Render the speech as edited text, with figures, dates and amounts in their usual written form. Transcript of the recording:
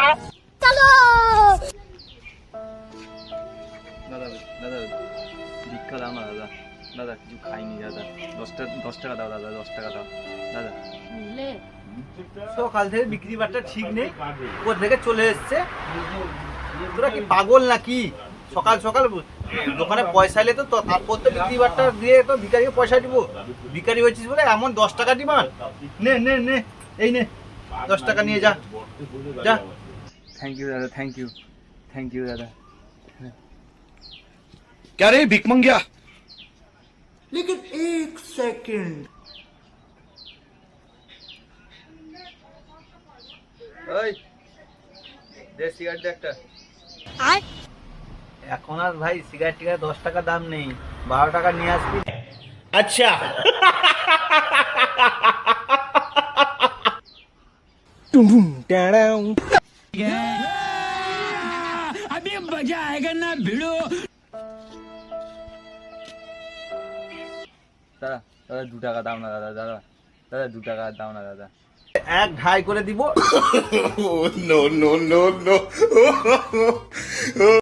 কেন? চলো। দাদা দাদা ভিক্ষা দাও না দাদা, দাদা কিছু খাইনি দাদা, 10 টাকা দাও দাদা, 10 টাকা দাও দাদা। সকাল থেকে বিক্রি বাট্টা ঠিক নেই, ওর থেকে চলে এসছে। তোরা কি পাগল নাকি? সকাল সকাল দোকানে পয়সা এলে তো তারপর তো বিক্রি বাট্টা দিয়ে তো ভিখারিকে পয়সা দিব। ভিখারি হয়েছিস বলে এমন 10 টাকা ডিমান্ড। নে নে নে, এই নে 10 টাকা নিয়ে যা যা। থ্যাংক ইউ দাদা, থ্যাংক ইউ দাদা। क्या रे भिख मंगिया? लेकिन एक सेकंड, ওই দে সিগারেট দে একটা। এখন আর ভাই সিগারেট টিগারেট 10 টাকা দাম নেই, 12 টাকা নিয়ে আসবি। अच्छा अभी मजा आएगा ना भिड़ो। দাদা দাদা 2 টাকা দাও না দাদা, দাদা দাদা 2 টাকা দাও না দাদা। 1.5 করে দিব। No no no no